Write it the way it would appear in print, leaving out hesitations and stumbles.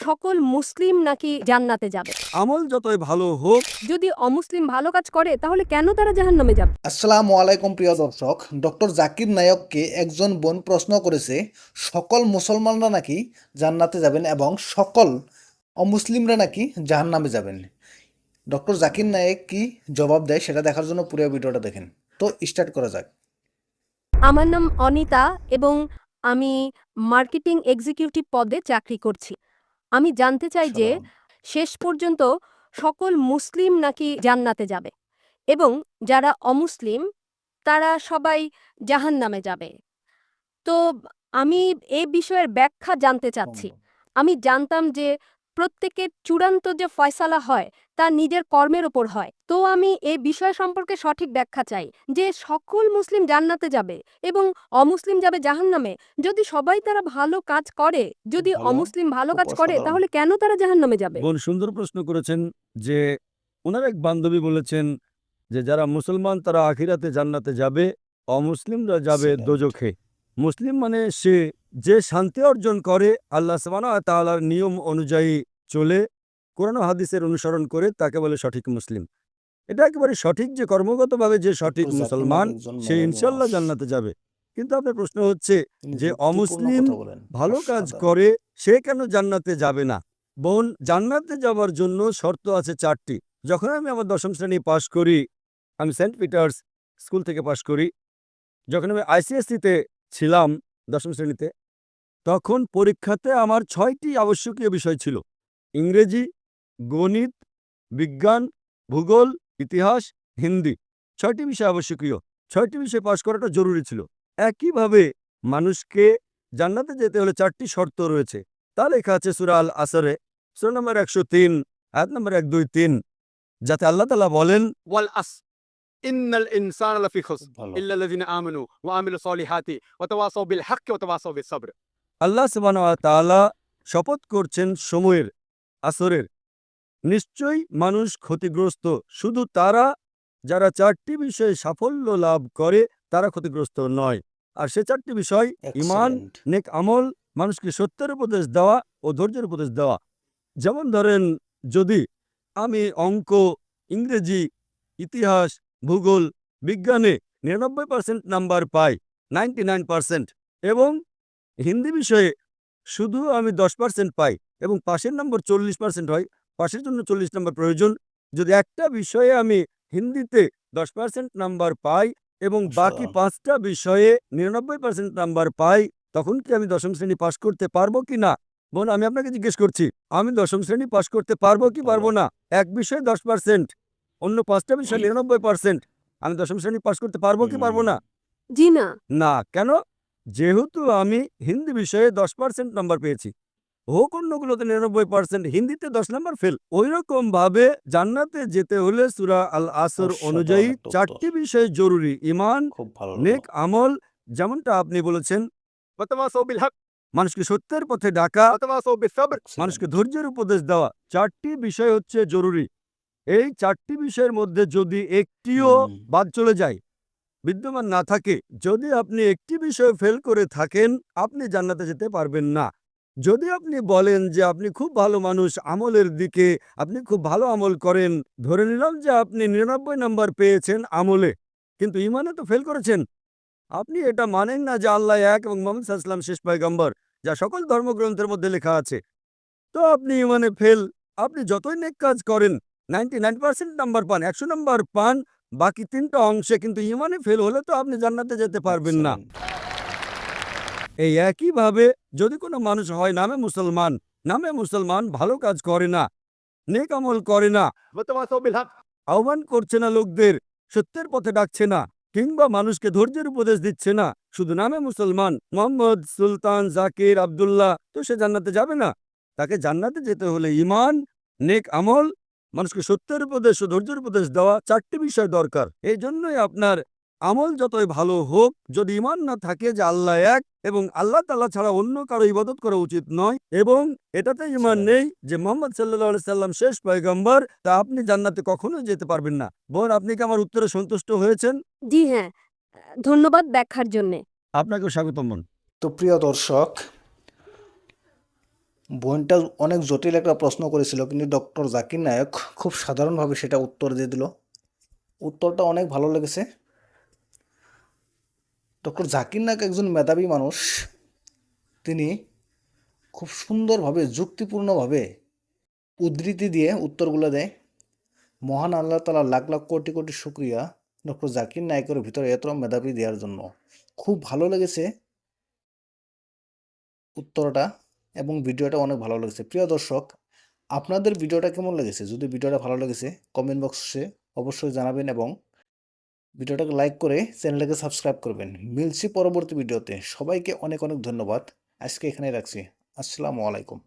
সকল মুসলিম নাকি জান্নাতে যাবে? আমল যতই ভালো হোক, যদি অমুসলিম ভালো কাজ করে তাহলে কেন তারা জাহান্নামে যাবে? আসসালামু আলাইকুম প্রিয় দর্শক। ডক্টর জাকির নায়ককে একজন বোন প্রশ্ন করেছে সকল মুসলমানরা নাকি জান্নাতে যাবেন এবং সকল অমুসলিমরা নাকি জাহান্নামে যাবেন। ডক্টর জাকির নায়েক কি জবাব দেয় সেটা দেখার জন্য পুরো ভিডিওটা দেখেন। তো স্টার্ট করা যাক। আমার নাম অনিতা এবং আমি মার্কেটিং এক্সিকিউটিভ পদে চাকরি করছি। আমি জানতে চাই যে সালাম। শেষ পর্যন্ত সকল মুসলিম নাকি জান্নাতে যাবে এবং যারা অমুসলিম তারা সবাই জাহান্নামে যাবে। তো আমি এ বিষয়ের ব্যাখ্যা জানতে চাচ্ছি। আমি জানতাম যে প্রত্যেকের চূড়ান্ত যে ফয়সালা হয় তা নিজের কর্মের ওপর হয়। তো আমি এই বিষয় সম্পর্কে সঠিক ব্যাখ্যা চাই যে সকল মুসলিম জান্নাতে যাবে এবং অমুসলিম যাবে জাহান্নামে। যদি সবাই তারা ভালো কাজ করে, যদি ভালো, অমুসলিম ভালো খুব কাজ করে অসাধারণ। তাহলে কেন তারা জাহান্নামে যাবে? বোন সুন্দর প্রশ্ন করেছেন যে ওনার এক বান্ধবী বলেছেন যে যারা মুসলমান তারা আখিরাতে জান্নাতে যাবে, অমুসলিমরা যাবে Excellent. দোজখে। মুসলিম মানে সে যে শান্তি অর্জন করে আল্লাহ সুবহানাহু ওয়া তাআলার নিয়ম অনুযায়ী চলে, কোরআন ও হাদিসের অনুসরণ করে, তাকে বলে সঠিক মুসলিম। এটা একেবারে সঠিক যে কর্মগতভাবে যে সঠিক ডক্টর জাকির মুসলমান নায়েক একজন সে মেধাবী ইনশাল্লাহ মানুষ। জান্নাতে যাবে। কিন্তু আপনার প্রশ্ন হচ্ছে তিনি যে যুক্তিপূর্ণ অমুসলিম কথা বলেন। ভালো কাজ অসাধারণ। করে সে কেন জান্নাতে যাবে না? বোন, জান্নাতে যাওয়ার জন্য শর্ত আছে ৪টি। যখন আমি আমার ১০ম শ্রেণী পাশ করি, আমি সেন্ট পিটার্স স্কুল থেকে পাশ করি। যখন আমি আইসিএসসিতে ছিলাম ১০ম শ্রেণীতে, তখন পরীক্ষাতে আমার ৬টি আবশ্যকীয় বিষয় ছিল: ইংরেজি, গণিত, বিজ্ঞান, ভূগোল, ইতিহাস, হিন্দি। ৬টি বিষয় আবশ্যকীয়। ৬টি বিষয় পাশ করাটা জরুরি ছিল। একইভাবে মানুষকে জান্নাতে যেতে হলে ৪টি শর্ত রয়েছে। তা লেখা আছে সূরা আল আসরে, সূরা নম্বর ১০৩, আয়াত নম্বর ১, ২, ৩, যাতে আল্লাহ তাআলা বলেন, والعصر إن الإنسان لفي خسر ভালো। إلا الذين آمنوا وعملوا الصالحات وتواصوا بالحق وتواصوا بالصبر। আল্লাহ সুবহানাহু ওয়া তাআলা শপথ করছেন সময়ের, আসরের। নিশ্চয়ই মানুষ ক্ষতিগ্রস্ত, শুধু তারা যারা ৪টি বিষয়ে সাফল্য লাভ করে তারা ক্ষতিগ্রস্ত নয়। আর সে ৪টি বিষয় ঈমান, Excellent. নেক আমল, মানুষকে সত্যের উপদেশ দেওয়া ও ধৈর্যের উপদেশ দেওয়া। যেমন ধরেন, যদি আমি অঙ্ক, ইংরেজি, ইতিহাস, ভূগোল, বিজ্ঞানে ৯৯% নাম্বার পাই, 99%, এবং হিন্দি বিষয়ে শুধু আমি 10% পাই এবং পাশের নম্বর 40% হয়, পাশের জন্য 40 নম্বর প্রয়োজন। যদি একটা বিষয়ে আমি হিন্দিতে 10% নাম্বার পাই এবং বাকি অসাধারণ। 5টা বিষয়ে 99% নাম্বার পাই, তখন কি আমি ১০ম শ্রেণী পাশ করতে পারবো কি না? বোন, আমি আপনাকে জিজ্ঞেস করছি, আমি ১০ম শ্রেণী পাশ করতে পারবো কি ভালো। পারবো না? এক বিষয়ে 10%, অন্য 5টা বিষয়ে 99%, আমি ১০ম শ্রেণী পাশ করতে পারবো কি পারবো না? জি না। না। কেন? যেহেতু আমি হিন্দি বিষয়ে 10% নাম্বার পেয়েছি, হোক অন্যগুলোতে 99%, হিন্দিতে 10 নাম্বার ফেল। ওইরকম ভাবে জান্নাতে যেতে হলে সূরা আল আসর অসাধারণ অনুযায়ী একটা উত্তর। ৪টি বিষয় জরুরি: ঈমান, খুব ভালো নেক লাগলো। আমল, যেমনটা আপনি বলেছেন, وتواصوا بالحق মানুষকে সত্যের পথে ডাকা, وتواصوا بالصبر। মানুষকে Excellent. ধৈর্যের উপদেশ দেওয়া। ৪টি বিষয় হচ্ছে জরুরি। এই ৪টি বিষয়ের মধ্যে যদি একটিও হুম। বাদ চলে যায়, বিদ্যমান না থাকে, যদি আপনি একটি বিষয়ে ফেল করে থাকেন, আপনি জান্নাতে যেতে পারবেন না। যদি আপনি বলেন যে আপনি খুব ভালো মানুষ, আমলের দিকে আপনি খুব ভালো আমল করেন, ধরে নিলাম যে আপনি ৯৯ নাম্বার পেয়েছেন আমলে, কিন্তু ঈমানে তো ফেল করেছেন। আপনি এটা মানেন না যে আল্লাহ এক এবং মুহাম্মদ সাল্লাল্লাহু আলাইহি ওয়াসাল্লাম শেষ পয়গম্বর, যা সকল ধর্মগ্রন্থের মধ্যে লেখা আছে। তো আপনি ঈমানে ফেল। আপনি যতই নেক কাজ করেন, 99% নাম্বার পান, ১০০ নাম্বার পান, বাকি ৩টা অংশে, কিন্তু ঈমানে ফেল হলে তো আপনি জান্নাতে যেতে পারবেন না। Excellent. এই একইভাবে যদি কোনো মানুষ হয় নামে মুসলমান, ভালো কাজ করে না, নেক আমল করে না, وتواصوا بالحق। আহ্বান করছে না লোকদের, সত্যের পথে ডাকছে না, কিংবা মানুষকে ধৈর্যের উপদেশ দিচ্ছে না, শুধু নামে মুসলমান, মোহাম্মদ, সুলতান, জাকির, আব্দুল্লাহ, তো সে জান্নাতে যাবে না। তাকে জান্নাতে যেতে হলে ঈমান, নেক আমল, মানুষকে সত্যের উপদেশ ও ধৈর্যের উপদেশ দেওয়া, ৪টি বিষয় দরকার। এই জন্যই আপনার আমল যতই ভালো হোক, যদি ঈমান না থাকে যে আল্লাহ এক এবং আল্লাহ তাআলা ছাড়া অন্য কারো ইবাদত করা উচিত নয়, এবং এটাতে ঈমান Excellent. নেই যে মুহাম্মদ সাল্লাল্লাহু আলাইহি সাল্লাম শেষ পয়গম্বর, তা আপনি জান্নাতে কখনোই যেতে পারবেন না। বোন, আপনি কি আমার উত্তরে সন্তুষ্ট হয়েছেন? জি হ্যাঁ। ধন্যবাদ ব্যাখ্যার জন্যে। আপনাকেও স্বাগতম বোন। তো প্রিয় দর্শক, বোনটা অনেক জটিল একটা প্রশ্ন করেছিল, কিন্তু ডক্টর জাকির নায়ক খুব সাধারণভাবে সেটা উত্তর দিয়ে দিল। উত্তরটা অনেক ভালো লেগেছে। ডক্টর জাকির নায়ক একজন মেধাবী মানুষ। তিনি খুব সুন্দরভাবে, যুক্তিপূর্ণভাবে উদ্ধৃতি দিয়ে উত্তরগুলো দেয়। মহান আল্লাহ তাআলা লাখ লাখ কোটি কোটি শুকরিয়া ডক্টর জাকির নায়কের ভিতরে এত মেধাবী দেওয়ার জন্য। খুব ভালো লেগেছে উত্তরটা, এবং ভিডিওটা অনেক ভালো লেগেছে। প্রিয় দর্শক, আপনাদের ভিডিওটা কেমন লেগেছে? যদি ভিডিওটা ভালো লেগেছে কমেন্ট বক্সে অবশ্যই জানাবেন এবং ভিডিওটাকে লাইক করে চ্যানেলটাকে সাবস্ক্রাইব করবেন। মিলছি পরবর্তী ভিডিওতে। সবাইকে অনেক অনেক ধন্যবাদ। আজকে এখানেই রাখছি। আসসালামু আলাইকুম।